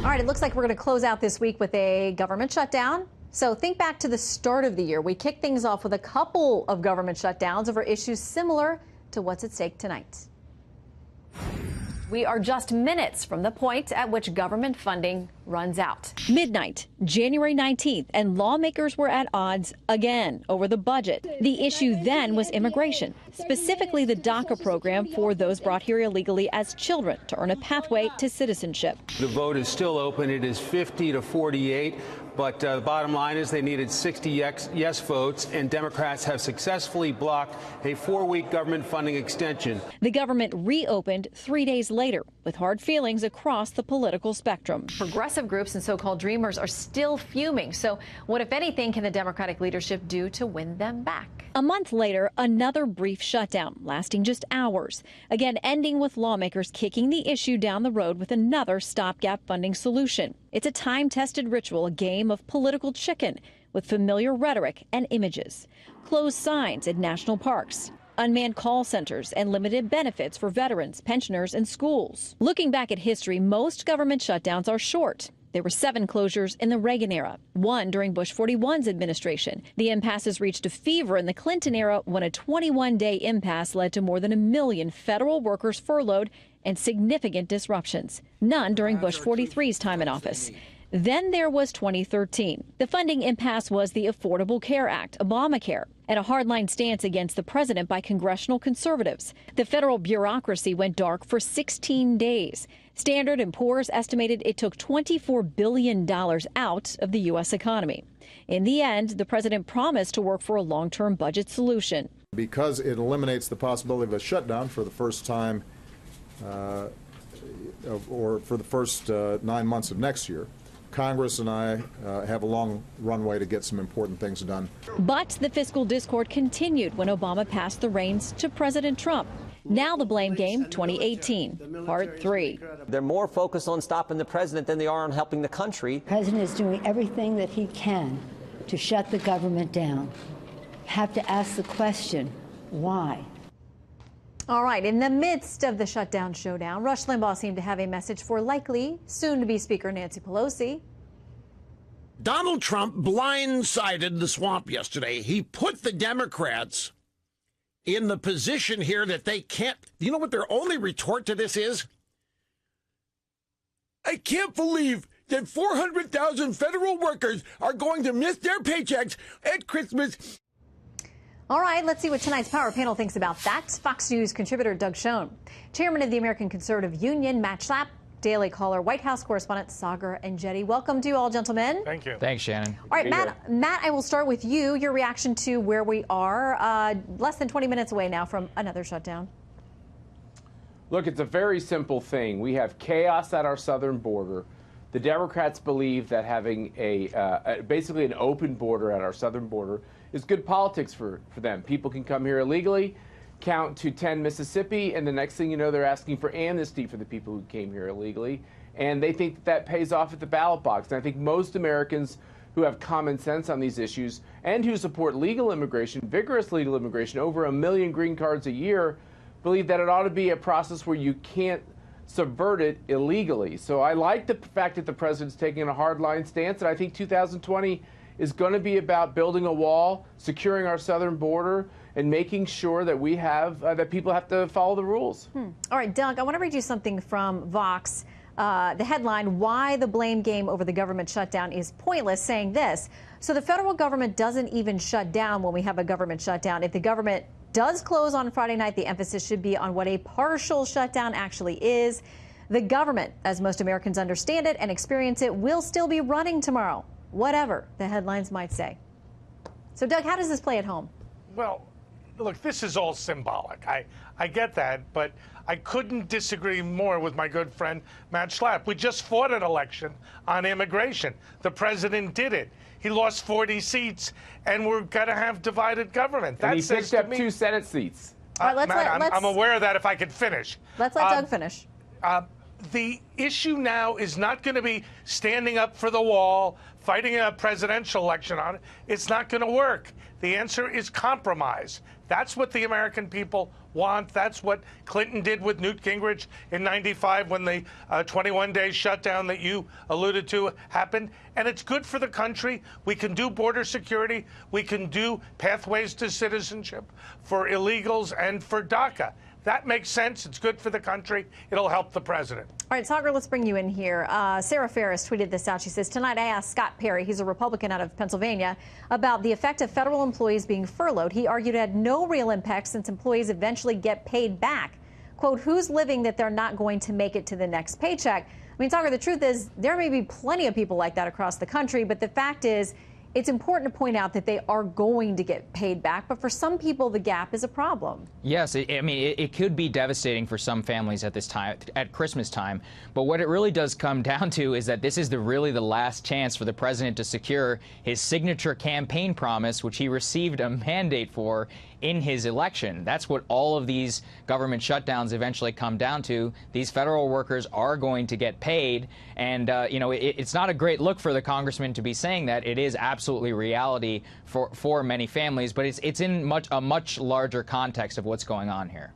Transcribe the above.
All right, it looks like we're going to close out this week with a government shutdown. So think back to the start of the year. We kicked things off with a couple of government shutdowns over issues similar to what's at stake tonight. We are just minutes from the point at which government funding runs out. Midnight, January 19th, and lawmakers were at odds again over the budget. The issue then was immigration, specifically the DACA program for those brought here illegally as children to earn a pathway to citizenship. The vote is still open. It is 50 to 48. But the bottom line is they needed 60 yes votes, and Democrats have successfully blocked a 4-week government funding extension. The government reopened 3 days later with hard feelings across the political spectrum. Progressive groups and so-called dreamers are still fuming. So what, if anything, can the Democratic leadership do to win them back? A month later, another brief shutdown lasting just hours, again ending with lawmakers kicking the issue down the road with another stopgap funding solution. It's a time-tested ritual, a game of political chicken with familiar rhetoric and images. Closed signs at national parks, unmanned call centers, and limited benefits for veterans, pensioners, and schools. Looking back at history, most government shutdowns are short. There were 7 closures in the Reagan era, 1 during Bush 41's administration. The impasses reached a fever in the Clinton era when a 21-day impasse led to more than 1 million federal workers furloughed and significant disruptions. None during Bush 43's time in office. Then there was 2013. The funding impasse was the Affordable Care Act, Obamacare, and a hardline stance against the president by congressional conservatives. The federal bureaucracy went dark for 16 days. Standard & Poor's estimated it took $24 billion out of the U.S. economy. In the end, the president promised to work for a long-term budget solution. Because it eliminates the possibility of a shutdown for the first time or for the first 9 months of next year, Congress and I have a long runway to get some important things done. But the fiscal discord continued when Obama passed the reins to President Trump. Now the blame game, 2018, part 3. They're more focused on stopping the president than they are on helping the country. The president is doing everything that he can to shut the government down. Have to ask the question, why? All right, in the midst of the shutdown showdown, Rush Limbaugh seemed to have a message for likely soon-to-be Speaker Nancy Pelosi. Donald Trump blindsided the swamp yesterday. He put the Democrats in the position here that they can't. You know what their only retort to this is? I can't believe that 400,000 federal workers are going to miss their paychecks at Christmas. All right, let's see what tonight's Power Panel thinks about that. Fox News contributor Doug Schoen, Chairman of the American Conservative Union Matt Schlapp, Daily Caller White House correspondent Sagar and Jetty. Welcome to you all, gentlemen. Thank you. Thanks, Shannon. All right, Matt, I will start with you. Your reaction to where we are, less than 20 minutes away now from another shutdown. Look, it's a very simple thing. We have chaos at our southern border. The Democrats believe that having basically an open border at our southern border is good politics for them. People can come here illegally, count to 10 Mississippi, and the next thing you know, they're asking for amnesty for the people who came here illegally. And they think that pays off at the ballot box. And I think most Americans who have common sense on these issues and who support legal immigration, vigorous legal immigration, over 1 million green cards a year, believe that it ought to be a process where you can't subvert it illegally. So I like the fact that the president's taking a hardline stance, and I think 2020 is going to be about building a wall, securing our southern border, and making sure that we have that people have to follow the rules. All right, Doug, I want to read you something from Vox. The headline, "Why the Blame Game Over the Government Shutdown is Pointless," saying this: so the federal government doesn't even shut down when we have a government shutdown. If the government does close on Friday night, the emphasis should be on what a partial shutdown actually is. The government, as most Americans understand it and experience it, will still be running tomorrow, whatever the headlines might say. So, Doug, how does this play at home? Well, look, this is all symbolic. I get that, but I couldn't disagree more with my good friend Matt Schlapp. We just fought an election on immigration. The president did it. He lost 40 seats, and we're going to have divided government. And he picked up 2 Senate seats. All right, I'm aware of that if I could finish. Let's let Doug finish. The issue now is not going to be standing up for the wall, fighting a presidential election on it. It's not going to work. The answer is compromise. That's what the American people want. That's what Clinton did with Newt Gingrich in '95 when the 21-day shutdown that you alluded to happened. And it's good for the country. We can do border security. We can do pathways to citizenship for illegals and for DACA. That makes sense. It's good for the country. It'll help the president. All right, Tucker, let's bring you in here. Sarah Ferris tweeted this out. She says, tonight I asked Scott Perry, he's a Republican out of Pennsylvania, about the effect of federal employees being furloughed. He argued it had no real impact since employees eventually get paid back. Quote, who's living that they're not going to make it to the next paycheck? I mean, Tucker, the truth is there may be plenty of people like that across the country, but the fact is it's important to point out that they are going to get paid back. But for some people, the gap is a problem. Yes, I mean, it could be devastating for some families at this time, at Christmas time. But what it really does come down to is that this is really the last chance for the president to secure his signature campaign promise, which he received a mandate for in his election. That's what all of these government shutdowns eventually come down to. These federal workers are going to get paid. And, you know, it's not a great look for the congressman to be saying that. It is absolutely reality for many families, but it's in a much larger context of what's going on here.